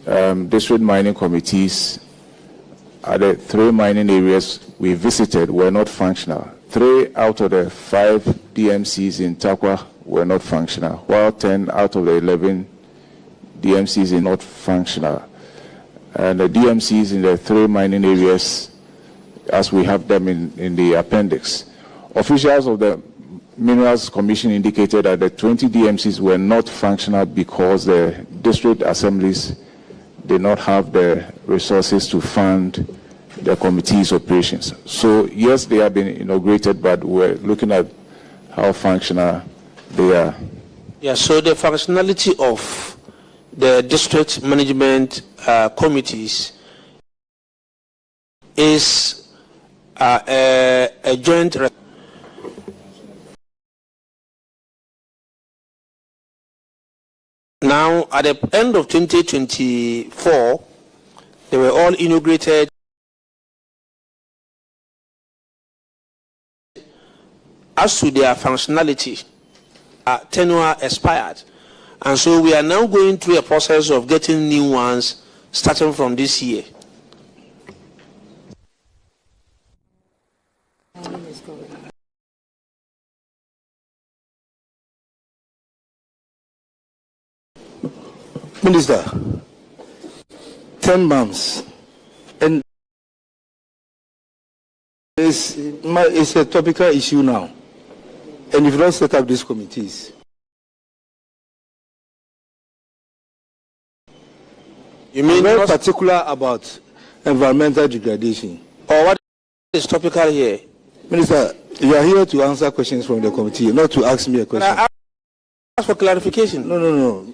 district mining committees at the 3 mining areas we visited were not functional. 3 out of the 5 DMCs in Tarkwa were not functional, while 10 out of the 11 DMCs are not functional. And the DMCs in the 3 mining areas, as we have them in the appendix. Officials of the Minerals Commission indicated that the 20 DMCs were not functional because the district assemblies did not have the resources to fund the committee's operations. So yes, they have been inaugurated, but we're looking at how functional they are. Yeah, so the functionality of the district management committees is a joint. Now, at the end of 2024, they were all inaugurated. As to their functionality, tenure expired. And so we are now going through a process of getting new ones starting from this year. Minister, 10 months, and it's a topical issue now. And if you don't set up these committees, you mean very particular about environmental degradation. Or what is topical here? Minister, you are here to answer questions from the committee, not to ask me a question. Can I ask for clarification? No.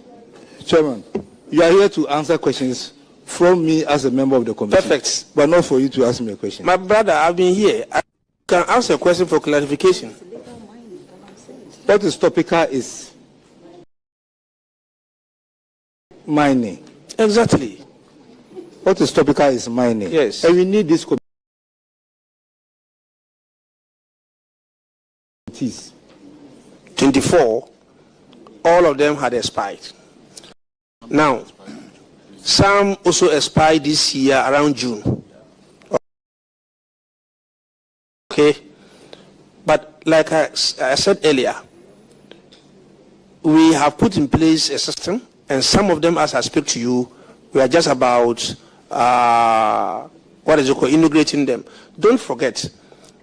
Chairman, you are here to answer questions from me as a member of the committee. Perfect. But not for you to ask me a question. My brother, I've been here. I can ask a question for clarification. What is topical is mining. Exactly. What is topical is mining. Yes. And we need these committees. 24, all of them had expired. Now, some also expired this year around June. Okay. But like I said earlier, we have put in place a system, and some of them, as I speak to you, we are just about integrating them. Don't forget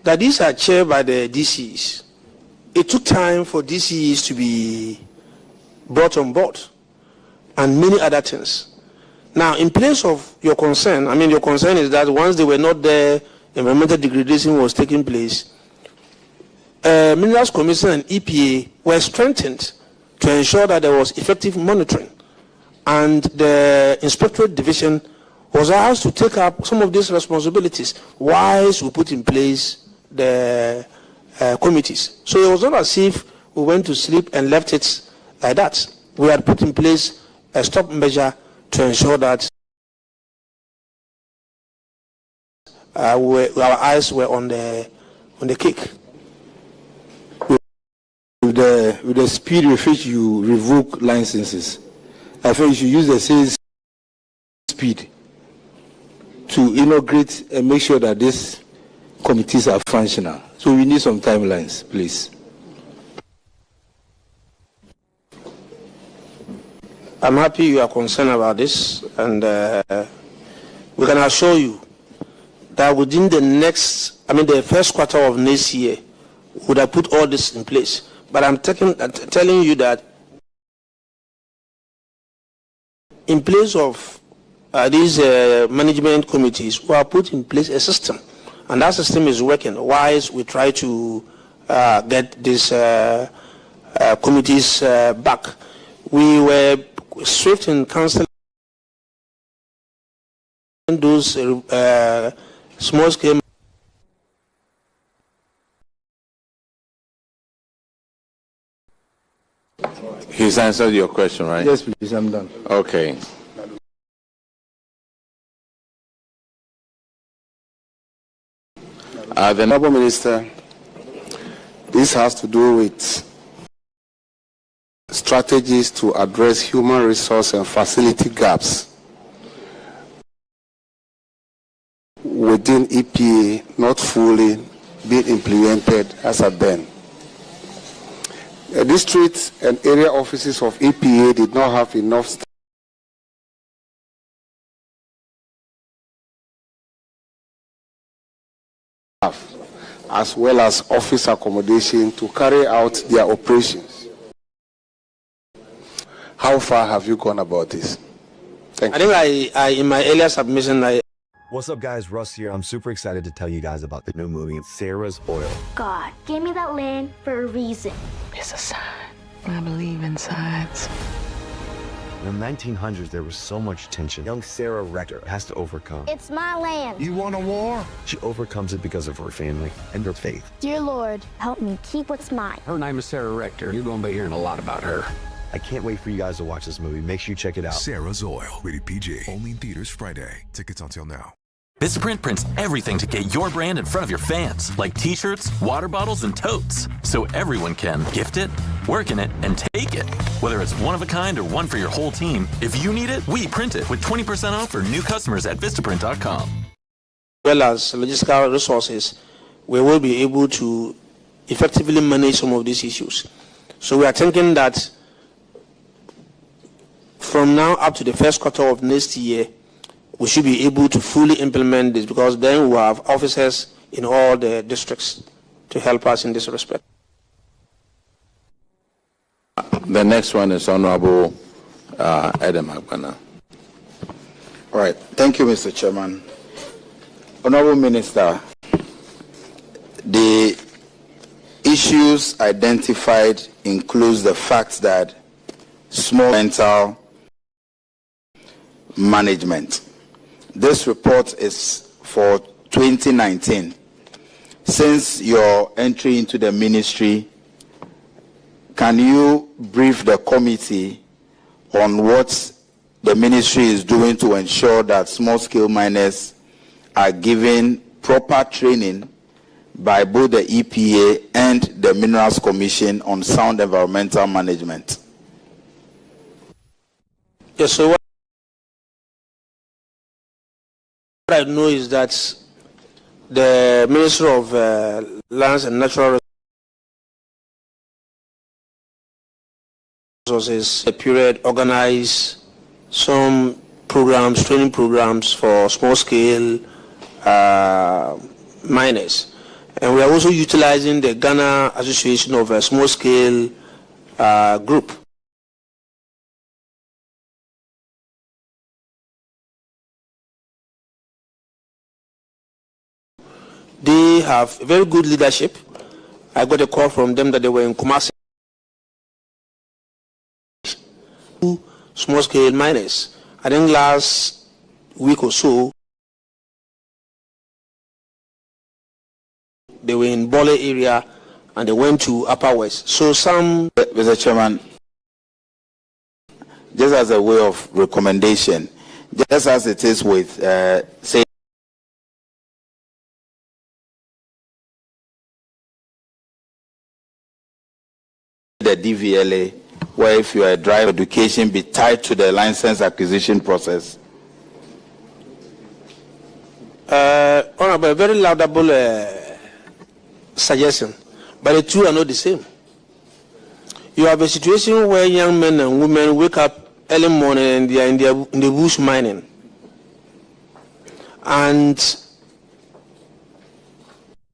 that these are chaired by the DCs. It took time for DCs to be brought on board, and many other things. Now, in place of your concern, your concern is that once they were not there, environmental degradation was taking place. Minerals Commission and EPA were strengthened to ensure that there was effective monitoring, and the Inspectorate Division was asked to take up some of these responsibilities whilst we put in place the committees. So it was not as if we went to sleep and left it like that. We had put in place a stop measure to ensure that our eyes were on the cake. With the speed with which you revoke licenses, I think you should use the same speed to integrate and make sure that these committees are functional. So we need some timelines, please. I'm happy you are concerned about this, and we can assure you that within the first quarter of next year, we would have put all this in place. But I'm telling you that in place of these management committees, we have put in place a system, and that system is working. Whilst we try to get these committees back, we were swift in cancelling those small scale. He's answered your question, right? Yes, please, I'm done. Okay. The Honourable Minister, this has to do with strategies to address human resource and facility gaps within EPA not fully being implemented as at then. The district and area offices of EPA did not have enough staff as well as office accommodation to carry out their operations. How far have you gone about this? Thank you. I think I in my earlier submission, What's up, guys? Russ here. I'm super excited to tell you guys about the new movie, Sarah's Oil. God gave me that land for a reason. It's a sign. I believe in signs. In the 1900s, there was so much tension. Young Sarah Rector has to overcome. It's my land. You want a war? She overcomes it because of her family and her faith. Dear Lord, help me keep what's mine. Her name is Sarah Rector. You're going to be hearing a lot about her. I can't wait for you guys to watch this movie. Make sure you check it out. Sarah's Oil, rated PG. Only in theaters Friday. Tickets on sale now. Vistaprint prints everything to get your brand in front of your fans, like t-shirts, water bottles, and totes, so everyone can gift it, work in it, and take it. Whether it's one of a kind or one for your whole team, if you need it, we print it with 20% off for new customers at Vistaprint.com. as well as logistical resources, we will be able to effectively manage some of these issues. So we are thinking that from now up to the first quarter of next year, we should be able to fully implement this, because then we will have officers in all the districts to help us in this respect. The next one is Honorable Adam Agbana. All right. Thank you, Mr. Chairman. Honorable Minister, the issues identified includes the fact that small mental management. This report is for 2019. Since your entry into the ministry, can you brief the committee on what the ministry is doing to ensure that small-scale miners are given proper training by both the EPA and the Minerals Commission on sound environmental management? Yes, so what I know is that the Ministry of Lands and Natural Resources, a period, organize some programs, training programs for small-scale miners. And we are also utilizing the Ghana Association of a Small-Scale Group. They have very good leadership. I got a call from them that they were in Kumasi. Small-scale miners. I think last week or so, they were in Bole area and they went to Upper West. So some... Mr. Chairman, just as a way of recommendation, just as it is with, say, the DVLA, where if you are a driver, education be tied to the license acquisition process. Honorable, a very laudable suggestion, but the two are not the same. You have a situation where young men and women wake up early morning and they are in the bush mining, and it's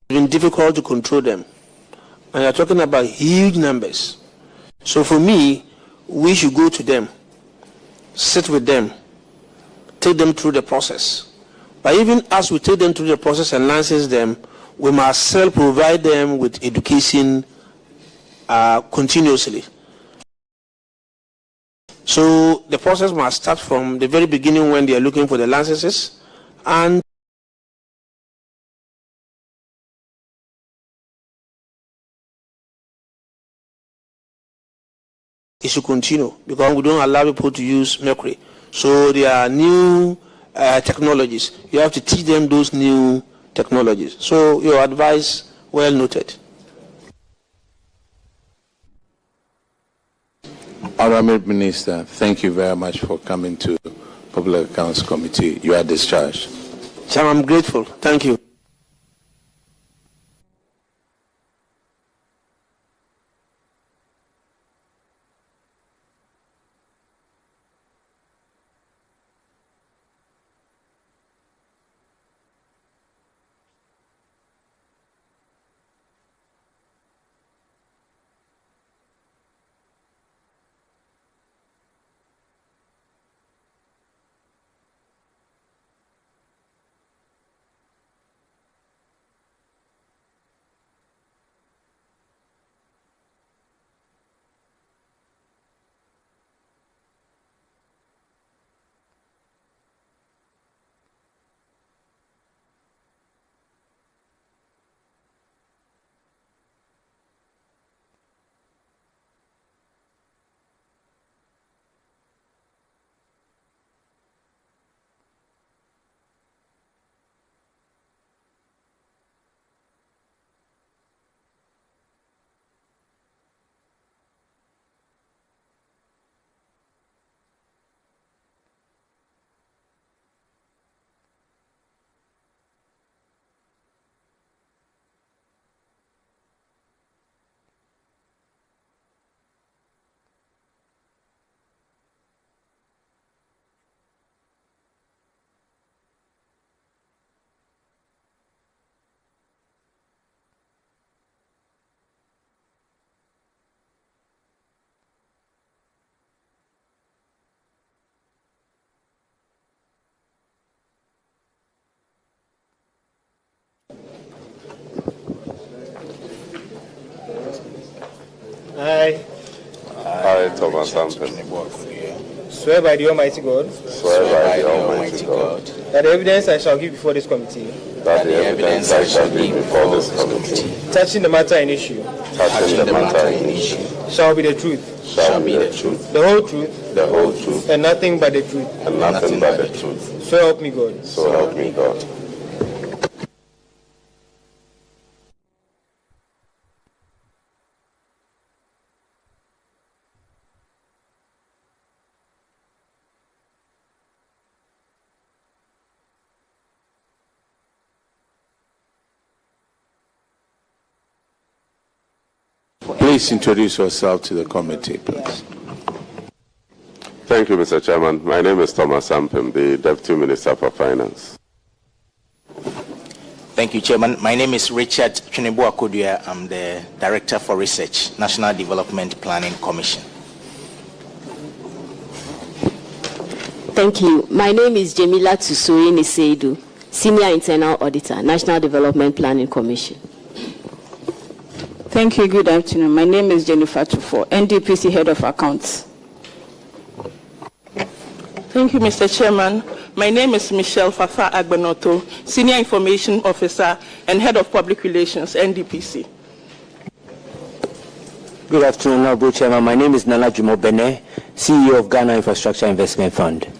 been difficult to control them. And you're talking about huge numbers. So for me, we should go to them, sit with them, take them through the process. But even as we take them through the process and license them, we must self-provide them with education continuously. So the process must start from the very beginning when they are looking for the licenses, and it should continue, because we don't allow people to use mercury. So there are new technologies. You have to teach them those new technologies. So your advice, well noted. Honorable Minister, thank you very much for coming to Public Accounts Committee. You are discharged. Chairman, I'm grateful. Thank you. I, Thomas Sampson, swear by the Almighty God, that the evidence I shall give before this committee, touching the matter in issue, shall be the truth, the whole truth, and nothing but the truth. So help me God. Please introduce yourself to the committee, please. Thank you, Mr. Chairman. My name is Thomas Sampson, the Deputy Minister for Finance. Thank you, Chairman. My name is Richard Chunibu Akodua. I'm the Director for Research, National Development Planning Commission. Thank you. My name is Jemila Tsusoyi Niseidu, Senior Internal Auditor, National Development Planning Commission. Thank you. Good afternoon. My name is Jennifer Tufo, NDPC Head of Accounts. Thank you, Mr. Chairman. My name is Michelle Fafa Agbenoto, Senior Information Officer and Head of Public Relations, NDPC. Good afternoon, Honorable Chairman. My name is Nana Jumo Bene, CEO of Ghana Infrastructure Investment Fund.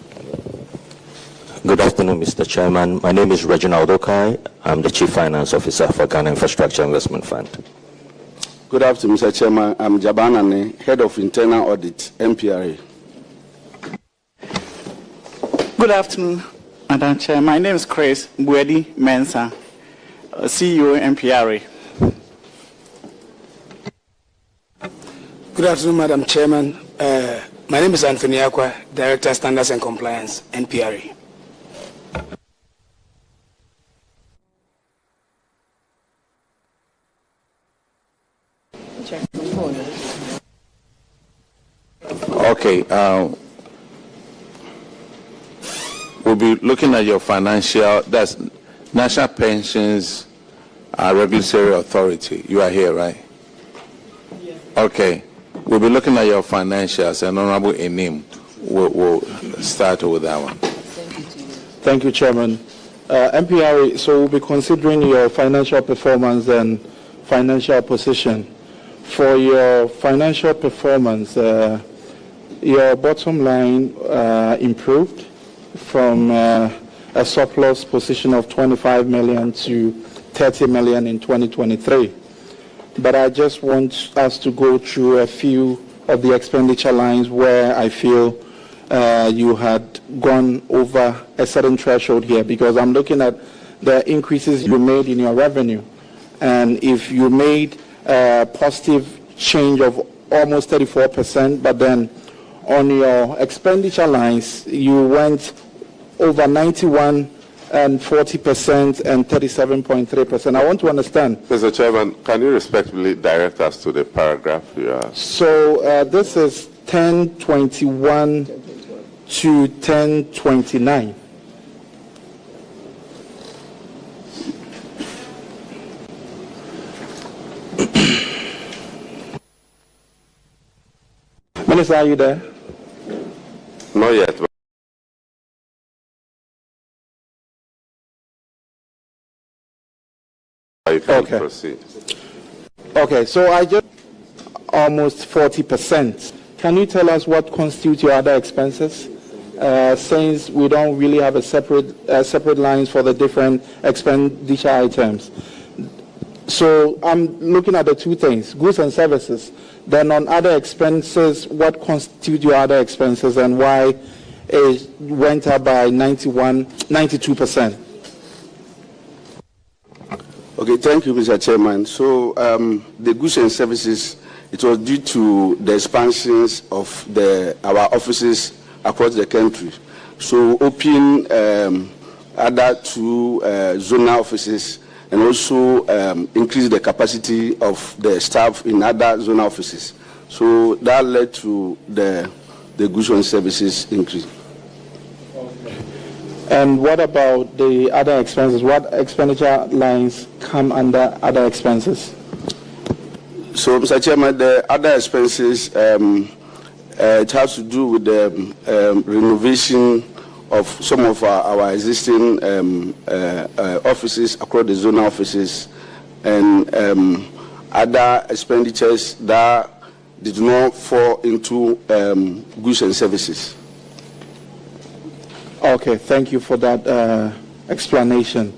Good afternoon, Mr. Chairman. My name is Reginald Okai. I'm the Chief Finance Officer for Ghana Infrastructure Investment Fund. Good afternoon, Mr. Chairman. I'm Jabanane, Head of Internal Audit, MPRA. Good afternoon, Madam Chair. My name is Chris Buedi Mensah, CEO, MPRA. Good afternoon, Madam Chairman. My name is Anthony Akwa, Director, Standards and Compliance, NPRA. Okay, we'll be looking at your financial, that's National Pensions Regulatory Authority. You are here, right? Yes. Okay, we'll be looking at your financials, and Honorable Enim will start with that one. Thank you, Chairman. MPRA, so we'll be considering your financial performance and financial position. For your financial performance, your bottom line improved from a surplus position of 25 million to 30 million in 2023. But I just want us to go through a few of the expenditure lines where I feel you had gone over a certain threshold here, because I'm looking at the increases you made in your revenue. And if you made a positive change of almost 34%, but then on your expenditure lines, you went over 91 and 40% and 37.3%. I want to understand. Mr. Chairman, can you respectfully direct us to the paragraph you are? So this is 1021 to 1029. Minister, are you there? Not yet. You can proceed. Okay, so I just almost 40%. Can you tell us what constitutes your other expenses? Since we don't really have a separate lines for the different expenditure items. So I'm looking at the two things, goods and services. Then on other expenses, what constitute your other expenses and why it went up by 92%? Okay, thank you, Mr. Chairman. So the goods and services, it was due to the expansions of our offices across the country. So opening other two zonal offices and also increase the capacity of the staff in other zonal offices. So that led to the goods and services increase. And what about the other expenses? What expenditure lines come under other expenses? So, Mr. Chairman, the other expenses, it has to do with the renovation of some of our existing offices across the zonal offices and other expenditures that did not fall into goods and services. Okay, thank you for that explanation.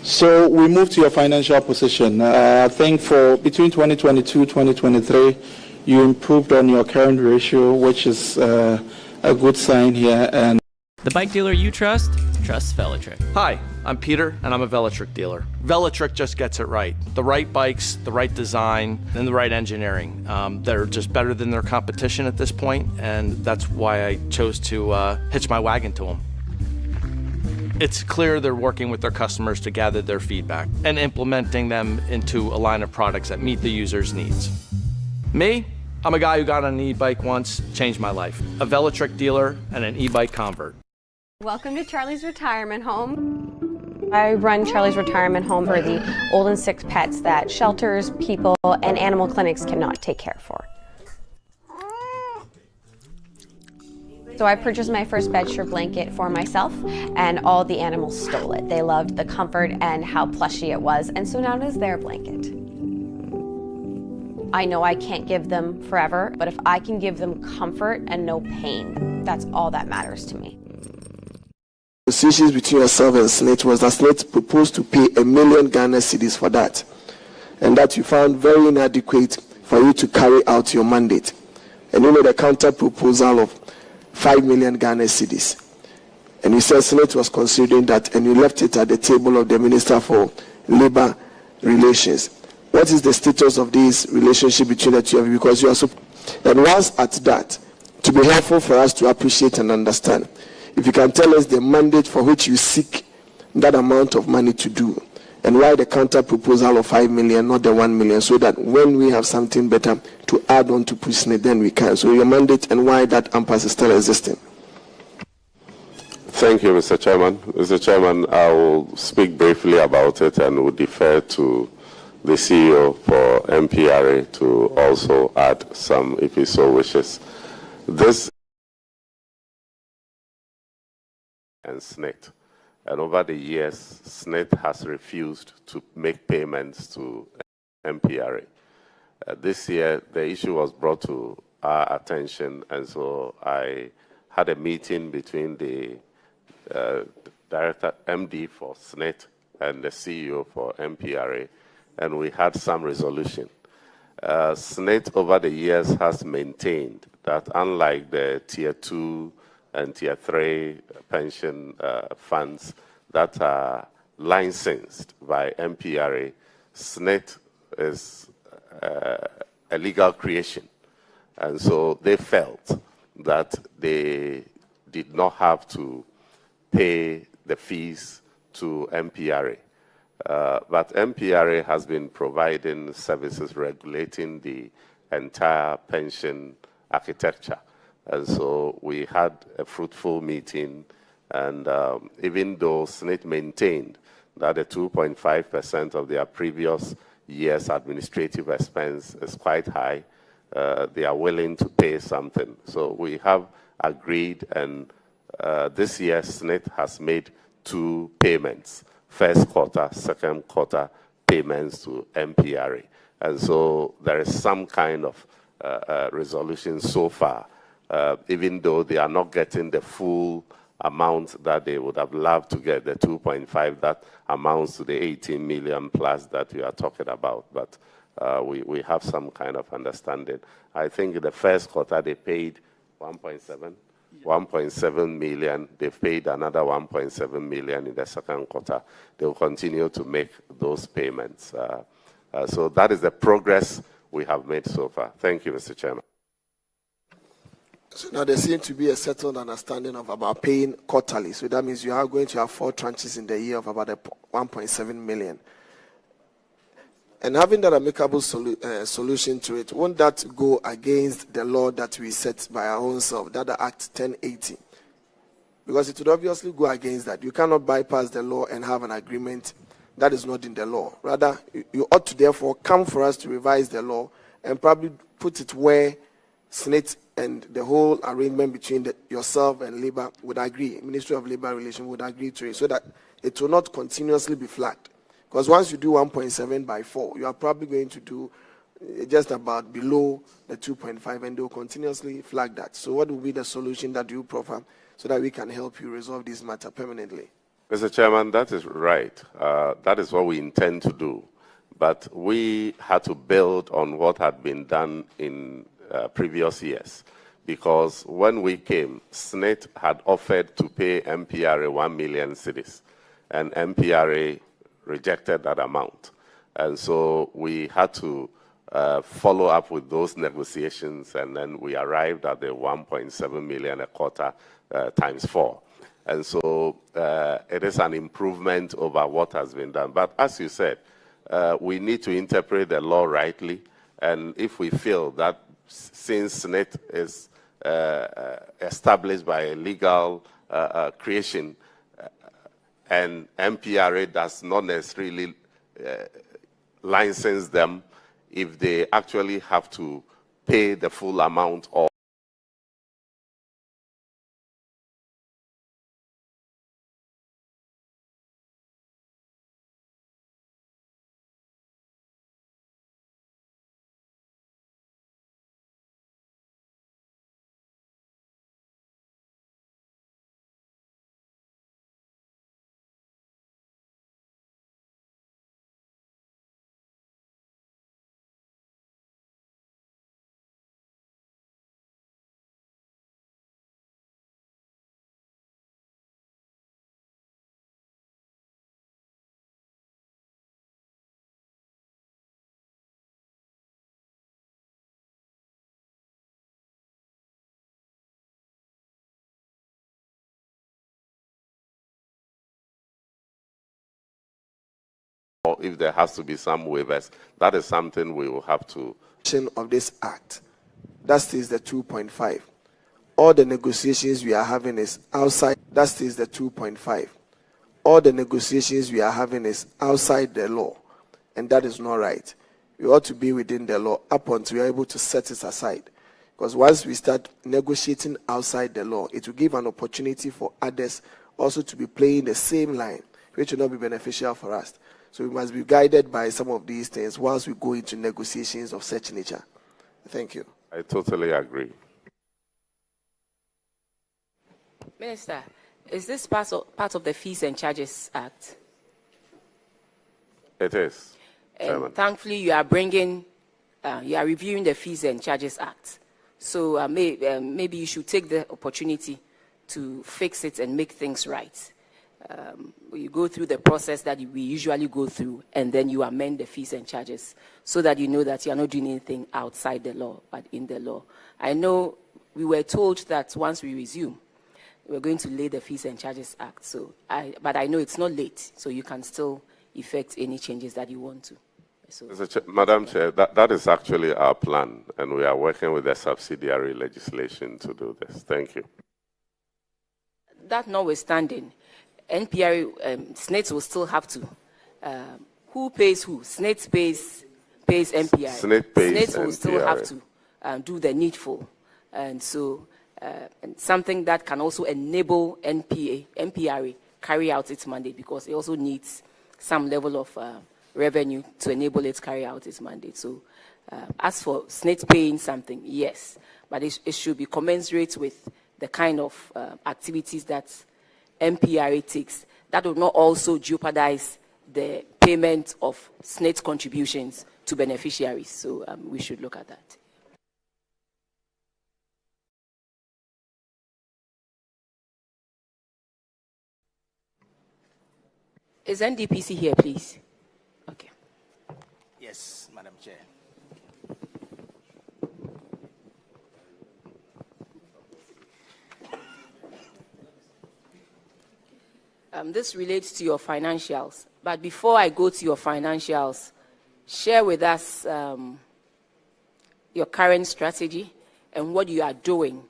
So we move to your financial position. I think for between 2022-2023, you improved on your current ratio, which is a good sign here. And the bike dealer you trust, trusts Velatric. Hi, I'm Peter, and I'm a Velatric dealer. Velatric just gets it right. The right bikes, the right design, and the right engineering. They're just better than their competition at this point, and that's why I chose to hitch my wagon to them. It's clear they're working with their customers to gather their feedback and implementing them into a line of products that meet the user's needs. Me, I'm a guy who got on an e-bike once, changed my life. A Velatric dealer and an e-bike convert. Welcome to Charlie's Retirement Home. I run Charlie's Retirement Home for the old and sick pets that shelters, people, and animal clinics cannot take care for. So I purchased my first bedsure blanket for myself, and all the animals stole it. They loved the comfort and how plushy it was, and so now it is their blanket. I know I can't give them forever, but if I can give them comfort and no pain, that's all that matters to me. The decisions between yourself and SSNIT was that SSNIT proposed to pay 1 million Ghana cedis for that, and that you found very inadequate for you to carry out your mandate. And you made a counter proposal of 5 million Ghana cedis. And you said SSNIT was considering that, and you left it at the table of the Minister for Labor Relations. What is the status of this relationship between the two of you? Because you are so... And once at that, to be helpful for us to appreciate and understand, if you can tell us the mandate for which you seek that amount of money to do, and why the counter proposal of 5 million, not the 1 million, so that when we have something better to add on to SSNIT, then we can. So your mandate and why that impasse is still existing. Thank you, Mr. Chairman. Mr. Chairman, I will speak briefly about it and will defer to the CEO for MPRA to also add some if he so wishes. This and SSNIT. And over the years, SSNIT has refused to make payments to MPRA. This year, the issue was brought to our attention, and so I had a meeting between the director, MD for SSNIT, and the CEO for MPRA, and we had some resolution. SSNIT over the years has maintained that unlike the Tier 2 and Tier 3 pension funds that are licensed by MPRA, SSNIT is a legal creation. And so they felt that they did not have to pay the fees to MPRA. But MPRA has been providing services regulating the entire pension architecture. And so we had a fruitful meeting, and even though SSNIT maintained that the 2.5% of their previous year's administrative expense is quite high, they are willing to pay something. So we have agreed, and this year SSNIT has made 2 payments, first quarter, second quarter payments to MPRA. And so there is some kind of resolution so far, even though they are not getting the full amount that they would have loved to get, the 2.5 that amounts to the 18 million plus that we are talking about. But we have some kind of understanding. I think in the first quarter they paid 1.7 million. They've paid another 1.7 million in the second quarter. They will continue to make those payments. So that is the progress we have made so far. Thank you, Mr. Chairman. So now there seems to be a settled understanding of about paying quarterly. So that means you are going to have 4 tranches in the year of about 1.7 million. And having that amicable solution to it, won't that go against the law that we set by our own self, that the Act 1080? Because it would obviously go against that. You cannot bypass the law and have an agreement that is not in the law. Rather, you ought to therefore come for us to revise the law and probably put it where SSNIT and the whole arrangement between yourself and Labour would agree, Ministry of Labour Relations would agree to it, so that it will not continuously be flagged. Because once you do 1.7 by 4, you are probably going to do just about below the 2.5, and they will continuously flag that. So what will be the solution that you proffer so that we can help you resolve this matter permanently? Mr. Chairman, that is right. That is what we intend to do. But we had to build on what had been done in previous years. Because when we came, SSNIT had offered to pay MPRA 1 million cedis, and MPRA rejected that amount. And so we had to follow up with those negotiations, and then we arrived at the 1.7 million a quarter times 4. And so it is an improvement over what has been done. But as you said, we need to interpret the law rightly, and if we feel that since SSNIT is established by a legal creation, and MPRA does not necessarily license them, if they actually have to pay the full amount of or if there has to be some waivers, that is something we will have to. Of this act, that stays the 2.5. All the negotiations we are having is outside. That stays the 2.5. All the negotiations we are having is outside the law, and that is not right. We ought to be within the law up until we are able to set it aside. Because once we start negotiating outside the law, it will give an opportunity for others also to be playing the same line, which will not be beneficial for us. So we must be guided by some of these things whilst we go into negotiations of such nature. Thank you. I totally agree. Minister, is this part of the Fees and Charges Act? It is. And thankfully, you are reviewing the Fees and Charges Act. So maybe you should take the opportunity to fix it and make things right. You go through the process that we usually go through, and then you amend the fees and charges so that you know that you are not doing anything outside the law, but in the law. I know we were told that once we resume, we're going to lay the Fees and Charges Act. But I know it's not late, so you can still effect any changes that you want to. So, Madam Chair, that is actually our plan, and we are working with the subsidiary legislation to do this. Thank you. That notwithstanding, NPRA, SNET will still have to. Who pays who? SNET pays NPRA. SNET pays SNET will NPRA. still have to do the needful. And so, and something that can also enable NPRA carry out its mandate, because it also needs some level of revenue to enable it to carry out its mandate. So, as for SNET paying something, yes, but it should be commensurate with the kind of activities that NPRA takes. That will not also jeopardize the payment of SNET contributions to beneficiaries. So we should look at that. Is NDPC here, please? Okay. Yes, Madam Chair. This relates to your financials. But before I go to your financials, share with us your current strategy and what you are doing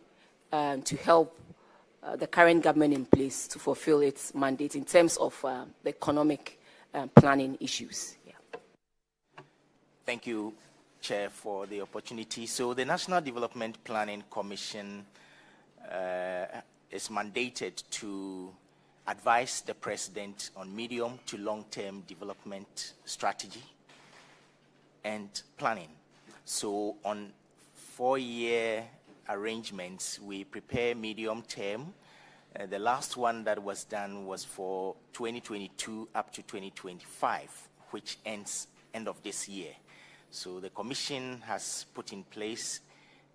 to help the current government in place to fulfill its mandate in terms of the economic planning issues. Yeah. Thank you, Chair, for the opportunity. So the National Development Planning Commission is mandated to advise the President on medium to long-term development strategy and planning. So on 4-year arrangements, we prepare medium-term. The last one that was done was for 2022 up to 2025, which ends end of this year. So the Commission has put in place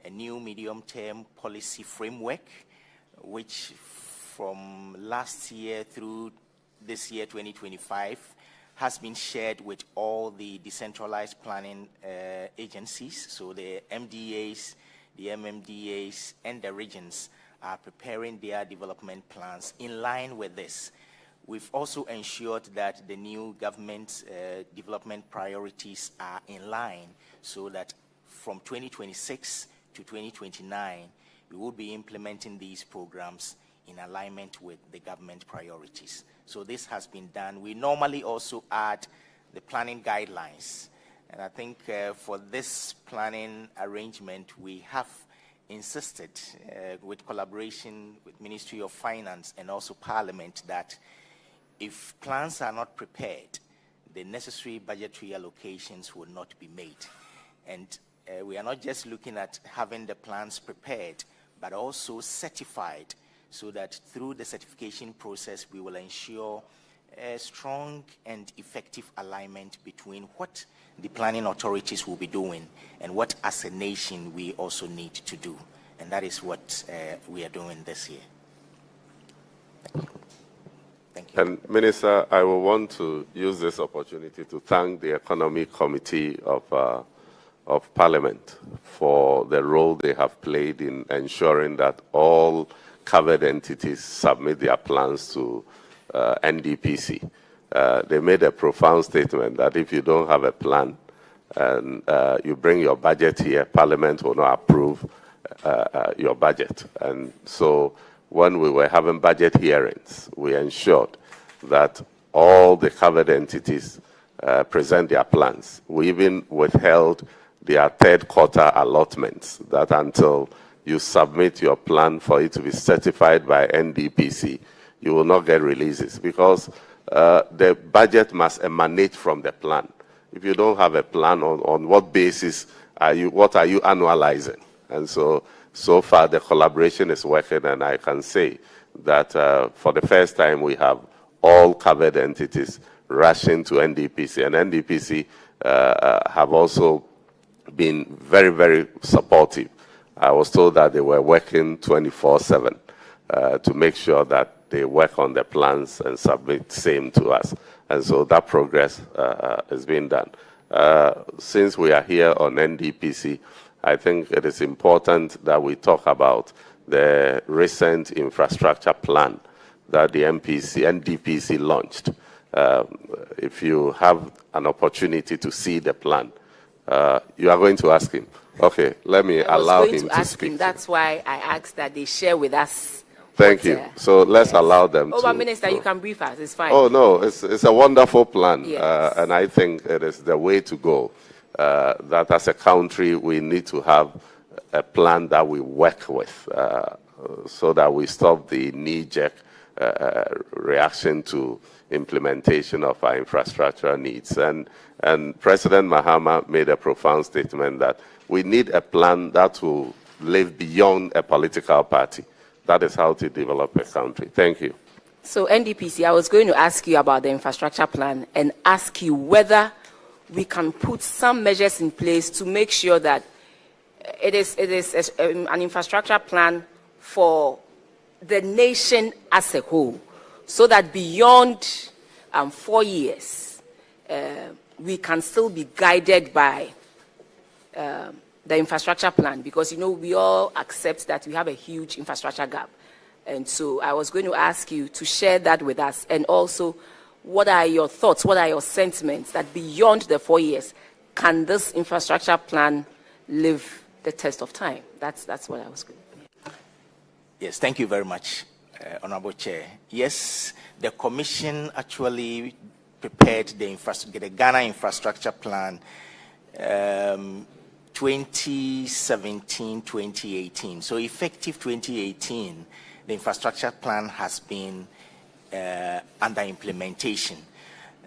a new medium-term policy framework, which from last year through this year, 2025, has been shared with all the decentralized planning agencies. So the MDAs, the MMDAs, and the regions are preparing their development plans in line with this. We've also ensured that the new government development priorities are in line, so that from 2026 to 2029, we will be implementing these programs in alignment with the government priorities. So this has been done. We normally also add the planning guidelines. And I think for this planning arrangement, we have insisted with collaboration with Ministry of Finance and also Parliament that if plans are not prepared, the necessary budgetary allocations will not be made. And we are not just looking at having the plans prepared, but also certified, so that through the certification process, we will ensure a strong and effective alignment between what the planning authorities will be doing and what, as a nation, we also need to do. And that is what we are doing this year. Thank you. And Minister, I will want to use this opportunity to thank the Economic Committee of Parliament for the role they have played in ensuring that all covered entities submit their plans to NDPC. They made a profound statement that if you don't have a plan and you bring your budget here, Parliament will not approve your budget. And so when we were having budget hearings, we ensured that all the covered entities present their plans. We even withheld their third quarter allotments, that until you submit your plan for it to be certified by NDPC, you will not get releases, because the budget must emanate from the plan. If you don't have a plan, on what basis what are you annualizing? And so far the collaboration is working, and I can say that for the first time we have all covered entities rushing to NDPC, and NDPC have also been very, very supportive. I was told that they were working 24/7 to make sure that they work on the plans and submit same to us. And so that progress is being done. Since we are here on NDPC, I think it is important that we talk about the recent infrastructure plan that the NDPC launched. If you have an opportunity to see the plan, you are going to ask him. Okay, let me allow him to speak. That's why I asked that they share with us. Thank you. So let's allow them to. Minister, you can brief us. It's fine. Oh, no, it's a wonderful plan. Yes. And I think it is the way to go. That as a country, we need to have a plan that we work with so that we stop the knee-jerk reaction to implementation of our infrastructure needs. And President Mahama made a profound statement that we need a plan that will live beyond a political party. That is how to develop a country. Thank you. So NDPC, I was going to ask you about the infrastructure plan and ask you whether we can put some measures in place to make sure that it is an infrastructure plan for the nation as a whole, so that beyond 4 years, we can still be guided by the infrastructure plan, because, you know, we all accept that we have a huge infrastructure gap. And so I was going to ask you to share that with us. And also, what are your thoughts, what are your sentiments that beyond the 4 years, can this infrastructure plan live the test of time? That's what I was going to. Yes, thank you very much, Honorable Chair. Yes, the Commission actually prepared the Ghana Infrastructure Plan 2017-2018. So effective 2018, the infrastructure plan has been under implementation.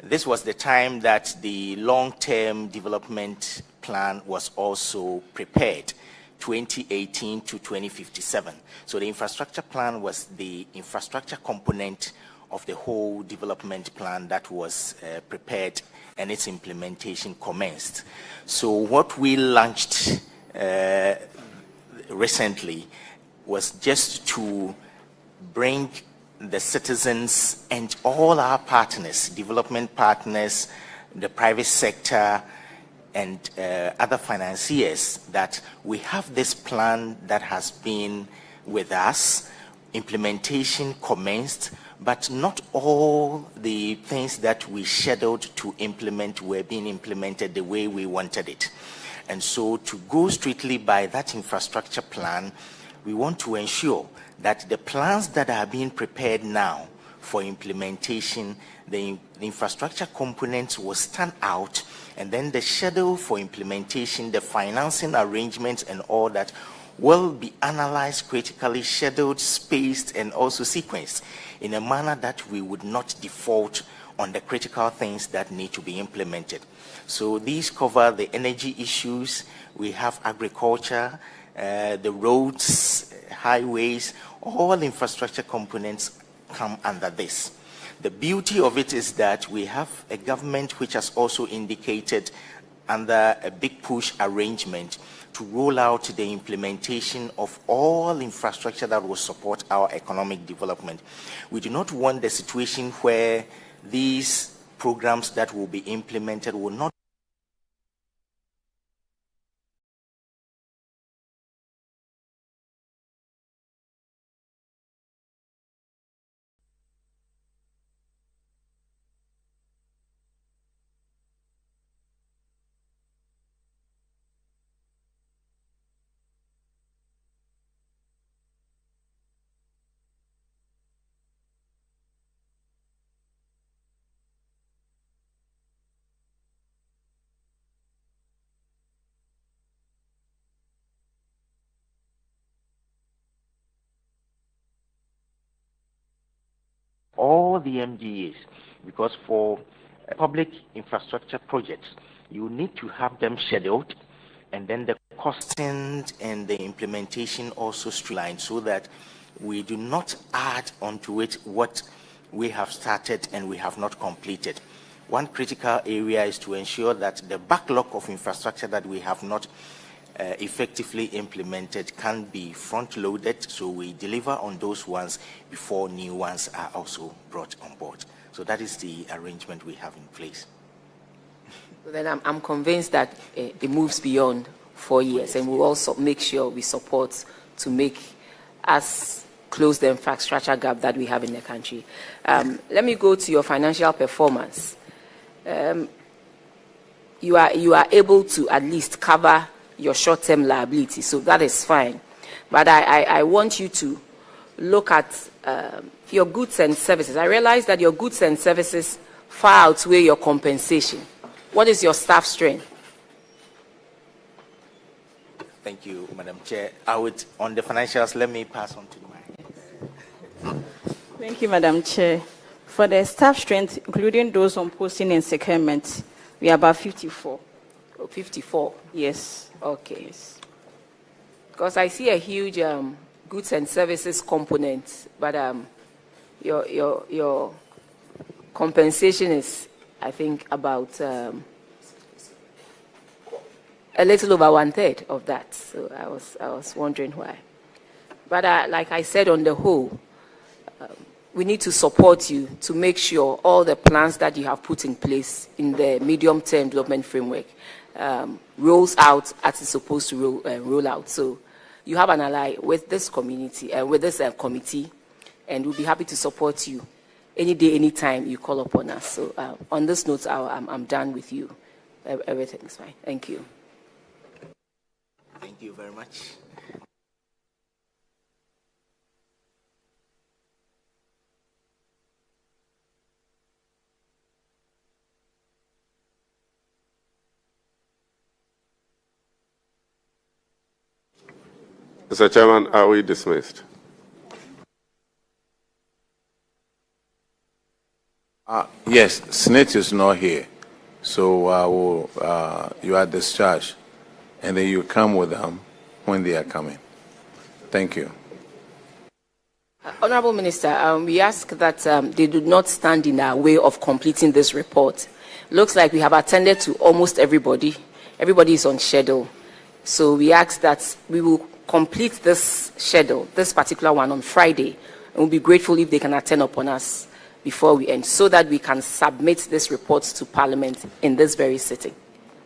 This was the time that the long-term development plan was also prepared, 2018 to 2057. So the infrastructure plan was the infrastructure component of the whole development plan that was prepared, and its implementation commenced. So what we launched recently was just to bring the citizens and all our partners, development partners, the private sector, and other financiers, that we have this plan that has been with us. Implementation commenced, but not all the things that we scheduled to implement were being implemented the way we wanted it. And so, to go strictly by that infrastructure plan, we want to ensure that the plans that are being prepared now for implementation, the infrastructure components will stand out, and then the schedule for implementation, the financing arrangements and all that will be analyzed critically, scheduled, spaced, and also sequenced in a manner that we would not default on the critical things that need to be implemented. So these cover the energy issues, we have agriculture, the roads, highways, all infrastructure components come under this. The beauty of it is that we have a government which has also indicated under a big push arrangement to roll out the implementation of all infrastructure that will support our economic development. We do not want the situation where these programs that will be implemented will not all the MDAs, because for public infrastructure projects, you need to have them scheduled, and then the costing and the implementation also streamlined, so that we do not add onto it what we have started and we have not completed. One critical area is to ensure that the backlog of infrastructure that we have not effectively implemented can be front-loaded, so we deliver on those ones before new ones are also brought on board. So that is the arrangement we have in place. Then I'm convinced that it moves beyond 4 years, and we'll also make sure we support to make us close the infrastructure gap that we have in the country. Let me go to your financial performance. You are able to at least cover your short-term liability, so that is fine. But I want you to look at your goods and services. I realize that your goods and services far outweigh your compensation. What is your staff strength? Thank you, Madam Chair. On the financials, let me pass on to the mic. Thank you, Madam Chair. For the staff strength, including those on posting and secondment, we are about 54. Oh, 54? Yes. Okay. Yes. Because I see a huge goods and services component, but your compensation is, I think, about a little over 1/3 of that. So I was wondering why. But like I said, on the whole, we need to support you to make sure all the plans that you have put in place in the medium-term development framework rolls out as it's supposed to roll out. So you have an ally with this community and with this committee, and we'll be happy to support you any day, anytime you call upon us. So on this note, I'm done with you. Everything's fine. Thank you. Thank you very much. Mr. Chairman, are we dismissed? Yes, SNIT is not here, so you are discharged, and then you come with them when they are coming. Thank you. Honorable Minister, we ask that they do not stand in our way of completing this report. Looks like we have attended to almost everybody. Everybody is on schedule. So we ask that we will complete this schedule, this particular one, on Friday, and we'll be grateful if they can attend upon us before we end, so that we can submit this report to Parliament in this very sitting.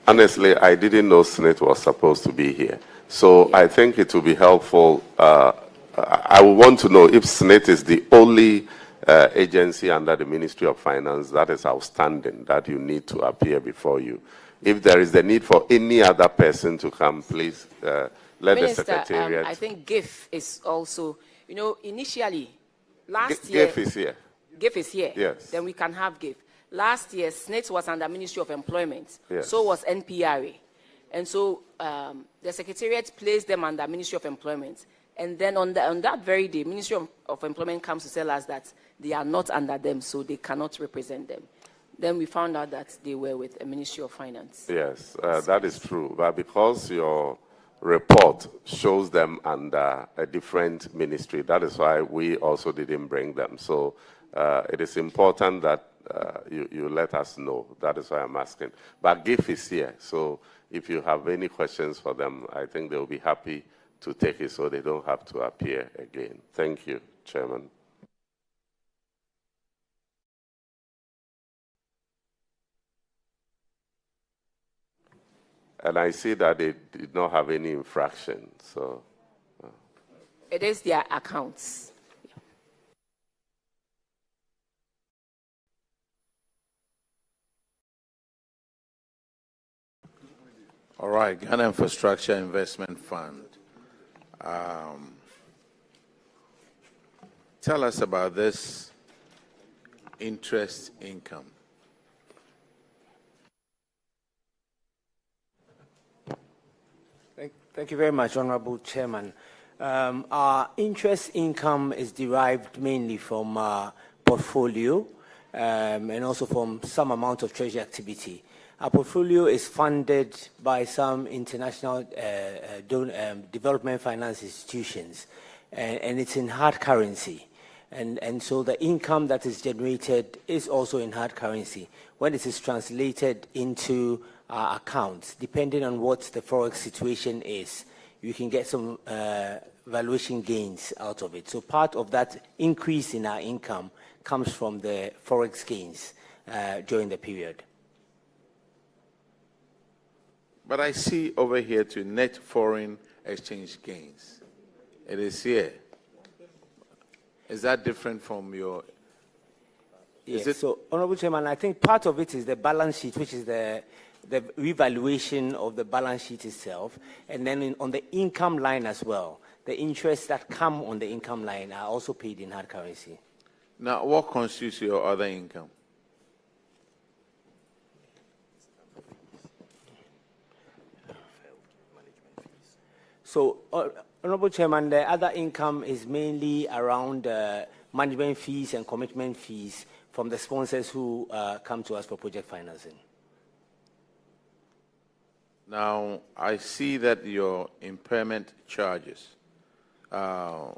Honestly, I didn't know SNIT was supposed to be here. So I think it will be helpful. I would want to know if SNIT is the only agency under the Ministry of Finance that is outstanding, that you need to appear before you. If there is the need for any other person to come, please let Minister, the Secretariat. I think GIF is also, initially, last year. GIF is here. GIF is here. Yes. Then we can have GIF. Last year, SNIT was under Ministry of Employment. Yes. So was NPRA. And so the Secretariat placed them under Ministry of Employment. And then on that very day, Ministry of Employment comes to tell us that they are not under them, so they cannot represent them. Then we found out that they were with the Ministry of Finance. Yes, that is true. But because your report shows them under a different ministry, that is why we also didn't bring them. So it is important that you let us know. That is why I'm asking. But GIF is here, so if you have any questions for them, I think they'll be happy to take it so they don't have to appear again. Thank you, Chairman. And I see that they did not have any infraction, so. It is their accounts. All right, Ghana Infrastructure Investment Fund. Tell us about this interest income. Thank you very much, Honorable Chairman. Our interest income is derived mainly from portfolio and also from some amount of treasury activity. Our portfolio is funded by some international development finance institutions, and it's in hard currency. And so the income that is generated is also in hard currency. When it is translated into accounts, depending on what the forex situation is, you can get some valuation gains out of it. So part of that increase in our income comes from the forex gains during the period. But I see over here to net foreign exchange gains. It is here. Is that different from your... Yes, so, Honorable Chairman, I think part of it is the balance sheet, which is the revaluation of the balance sheet itself, and then on the income line as well. The interests that come on the income line are also paid in hard currency. Now, what constitutes your other income? So, Honorable Chairman, the other income is mainly around management fees and commitment fees from the sponsors who come to us for project financing. Now, I see that your impairment charges went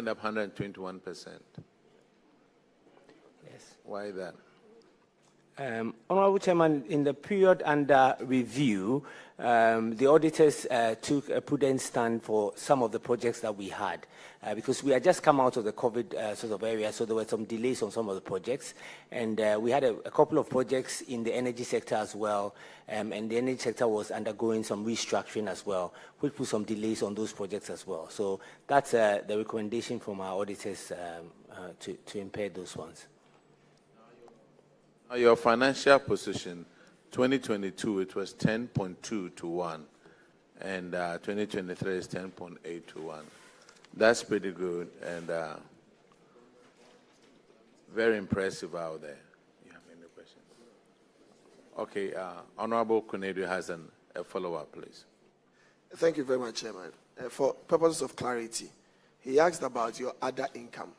up 121%. Yes. Why that? Honorable Chairman, in the period under review, the auditors took a prudent stand for some of the projects that we had because we had just come out of the COVID sort of area, so there were some delays on some of the projects. And we had a couple of projects in the energy sector as well, and the energy sector was undergoing some restructuring as well, which put some delays on those projects as well. So that's the recommendation from our auditors to impair those ones. Your financial position, 2022, it was 10.2 to 1, and 2023 is 10.8 to 1. That's pretty good and very impressive out there. You have any questions? Okay, Honorable Konadu has a follow-up, please. Thank you very much, Chairman. For purposes of clarity, he asked about your other income,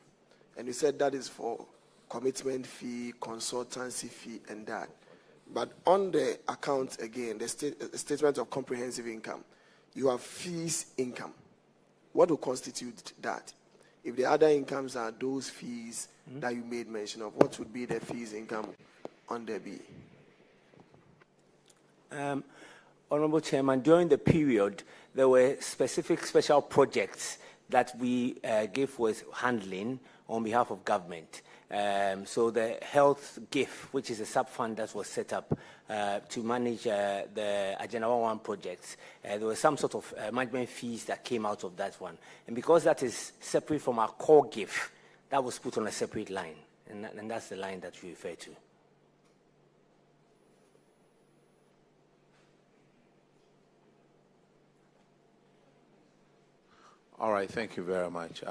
and you said that is for commitment fee, consultancy fee, and that. But on the account, again, the statement of comprehensive income, you have fees income. What will constitute that? If the other incomes are those fees that you made mention of, what would be the fees income on the B? Honorable Chairman, during the period, there were specific special projects that we gave was handling on behalf of government. So the health GIF, which is a sub-fund that was set up to manage the Agenda 1 projects, there were some sort of management fees that came out of that one. And because that is separate from our core GIF, that was put on a separate line. And that's the line that we refer to. All right, thank you very much.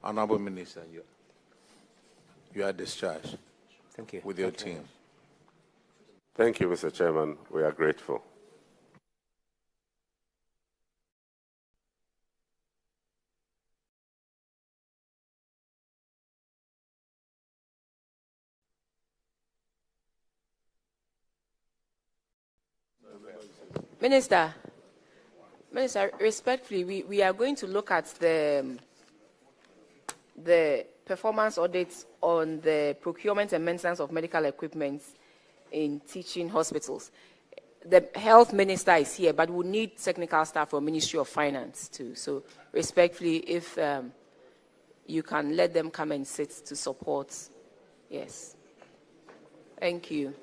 Honorable Minister, you are discharged. Thank you. With your team. Thank you, Mr. Chairman. We are grateful. Minister, respectfully, we are going to look at the performance audits on the procurement and maintenance of medical equipment in teaching hospitals. The health minister is here, but we need technical staff from Ministry of Finance too. So respectfully, if you can let them come and sit to support. Yes. Thank you.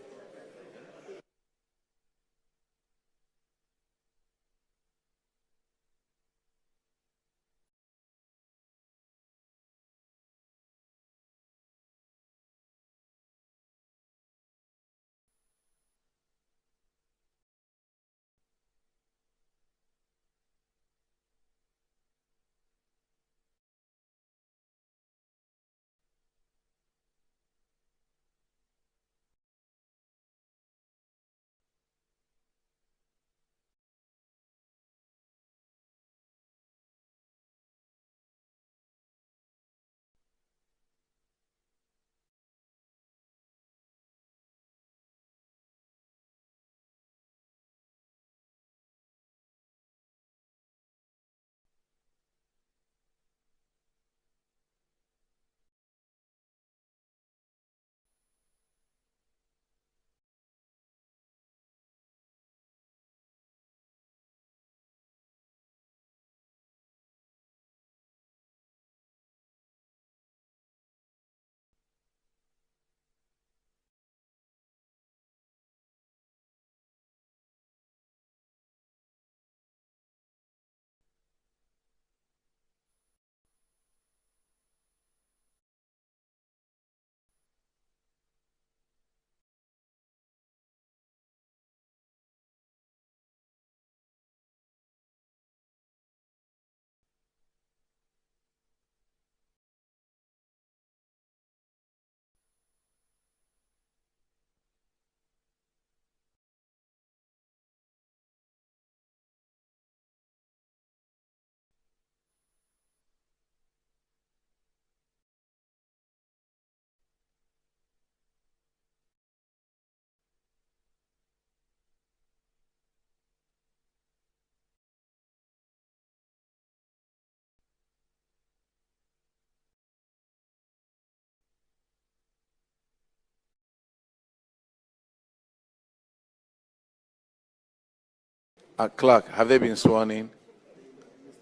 Clerk, have they been sworn in?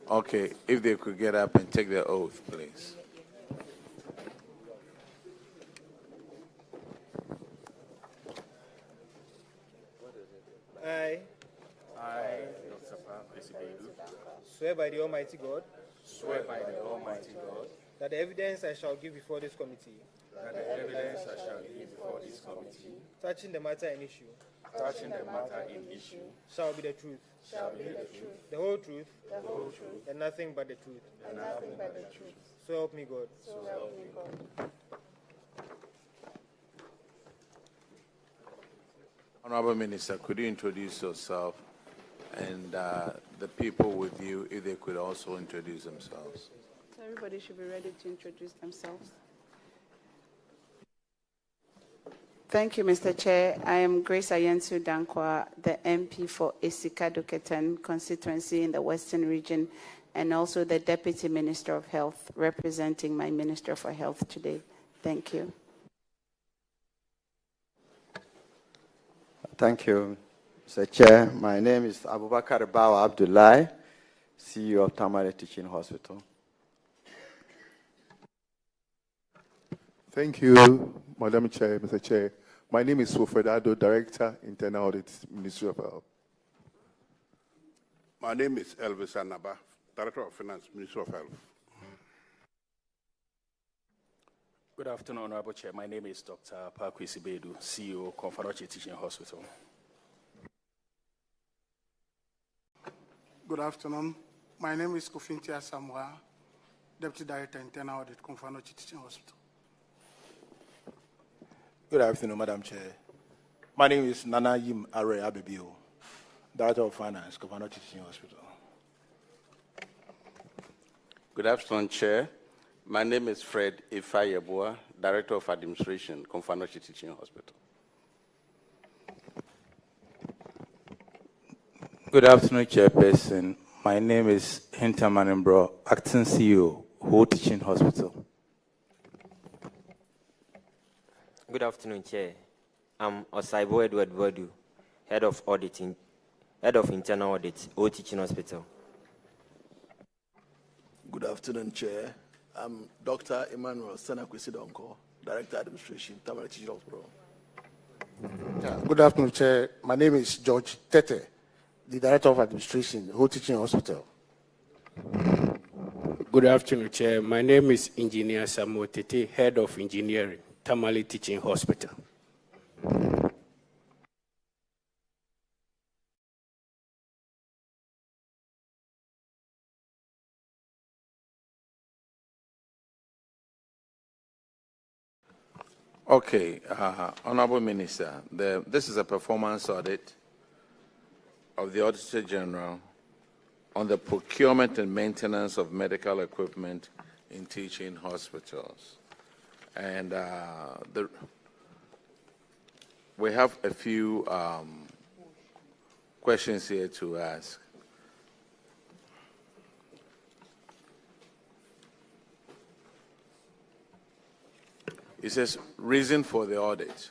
Okay, if they could get up and take their oath, please. I, Dr. Pakwesi Bedu, swear by the Almighty God, that the evidence I shall give before this committee, touching the matter in issue, shall be the truth, the whole truth, and nothing but the truth. So help me God. Honorable Minister, could you introduce yourself and the people with you, if they could also introduce themselves? So everybody should be ready to introduce themselves. Thank you, Mr. Chair. I am Grace Ayensu Dankwa, the MP for Esika Duketan constituency in the Western region, and also the Deputy Minister of Health, representing my Minister for Health today. Thank you. Thank you, Mr. Chair. My name is Abubakar Bawa Abdullahi, CEO of Tamale Teaching Hospital. Thank you, Madam Chair, Mr. Chair. My name is Wilfred Ado, Director, Internal Audit, Ministry of Health. My name is Elvis Anaba, Director of Finance, Ministry of Health. Good afternoon, Honorable Chair. My name is Dr. Pakwesi Bedu, CEO, Confanoche Teaching Hospital. Good afternoon. My name is Kofintia Samwa, Deputy Director, Internal Audit, Confanoche Teaching Hospital. Good afternoon, Madam Chair. My name is Nana Yim Are Abebio, Director of Finance, Confanoche Teaching Hospital. Good afternoon, Chair. My name is Fred Ifayeboa, Director of Administration, Confanoche Teaching Hospital. Good afternoon, Chairperson. My name is Hinta Manimbro, Acting CEO, Ho Teaching Hospital. Good afternoon, Chair. I'm Osaibo Edward Bodu, Head of Internal Audit, Ho Teaching Hospital. Good afternoon, Chair. I'm Dr. Emmanuel Senakwesi-Donko, Director Administration, Tamale Teaching Hospital. Good afternoon, Chair. My name is George Tete, the Director of Administration, Ho Teaching Hospital. Good afternoon, Chair. My name is Engineer Samuel Tete, Head of Engineering, Tamale Teaching Hospital. Okay, Honorable Minister, this is a performance audit of the Auditor General on the procurement and maintenance of medical equipment in teaching hospitals. And we have a few questions here to ask. It says, reason for the audit.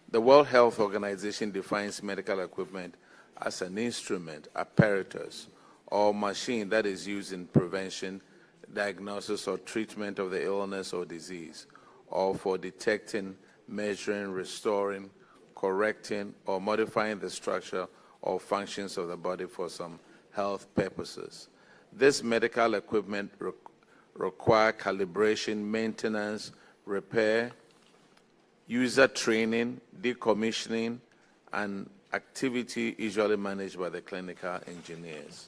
The World Health Organization defines medical equipment as an instrument, apparatus, or machine that is used in prevention, diagnosis, or treatment of the illness or disease, or for detecting, measuring, restoring, correcting, or modifying the structure or functions of the body for some health purposes. This medical equipment require calibration, maintenance, repair, user training, decommissioning, and activity usually managed by the clinical engineers.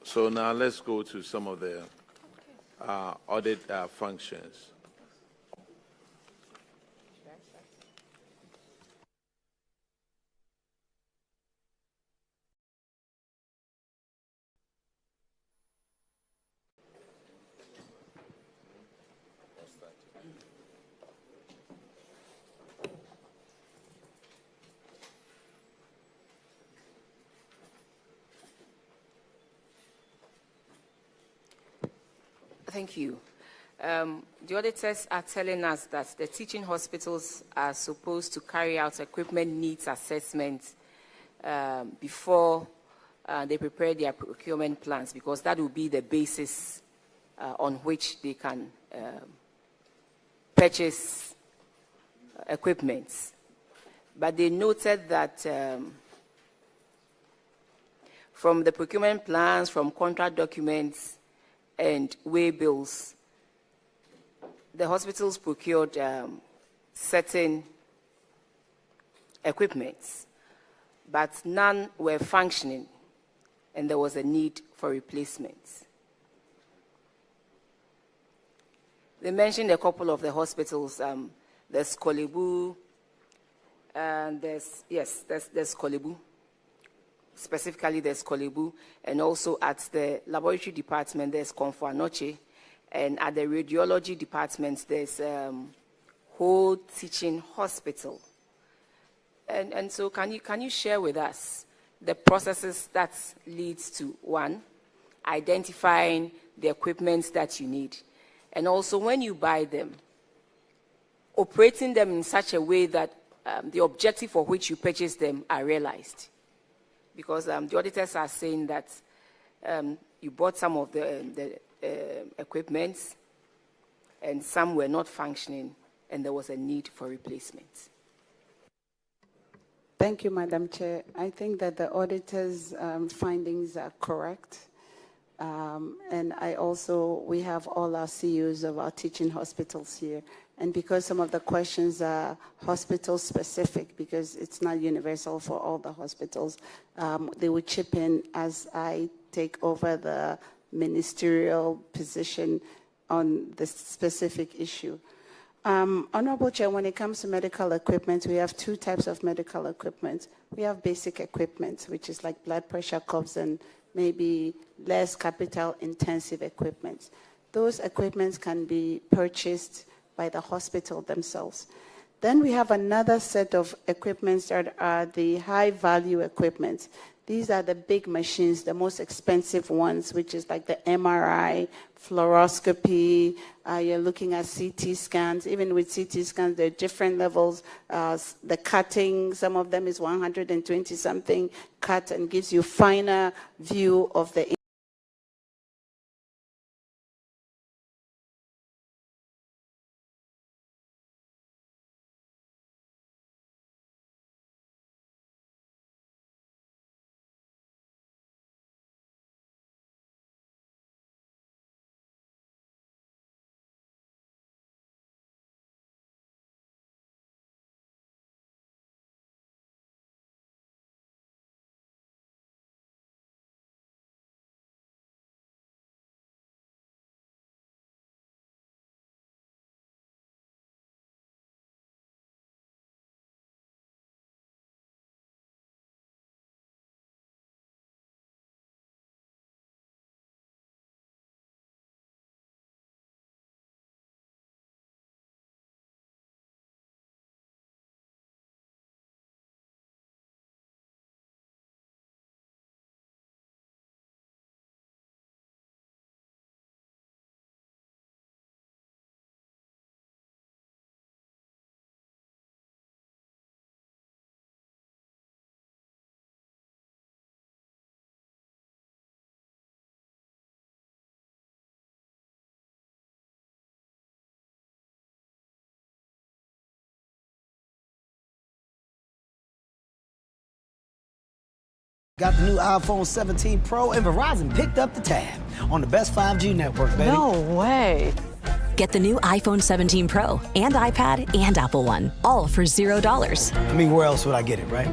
So now let's go to some of the audit functions. Thank you. The auditors are telling us that the teaching hospitals are supposed to carry out equipment needs assessments before they prepare their procurement plans, because that will be the basis on which they can purchase equipment. But they noted that from the procurement plans, from contract documents, and way bills, the hospitals procured certain equipments, but none were functioning, and there was a need for replacements. They mentioned a couple of the hospitals. There's Kolebu, and there's Kolebu. Specifically, there's Kolebu, and also at the laboratory department, there's Komfo Anokye, and at the radiology department, there's whole teaching hospital. And so, can you share with us the processes that leads to, one, identifying the equipment that you need, and also when you buy them, operating them in such a way that the objective for which you purchase them are realized? Because the auditors are saying that you bought some of the equipment and some were not functioning, and there was a need for replacement. Thank you, Madam Chair. I think that the auditor's findings are correct. And we have all our CEOs of our teaching hospitals here. And because some of the questions are hospital specific, because it's not universal for all the hospitals, they will chip in as I take over the ministerial position on the specific issue. Honorable Chair, when it comes to medical equipment, we have two types of medical equipment. We have basic equipment, which is like blood pressure cuffs and maybe less capital-intensive equipment. Those equipments can be purchased by the hospital themselves. Then we have another set of equipments that are the high-value equipment. These are the big machines, the most expensive ones, which is like the MRI, fluoroscopy, you're looking at CT scans. Even with CT scans, there are different levels. The cutting, some of them is 120-something cut and gives you finer view of the Got the new iPhone 17 Pro, and Verizon picked up the tab on the best 5G network, baby. No way. Get the new iPhone 17 Pro and iPad and Apple One, all for $0. I mean, where else would I get it, right?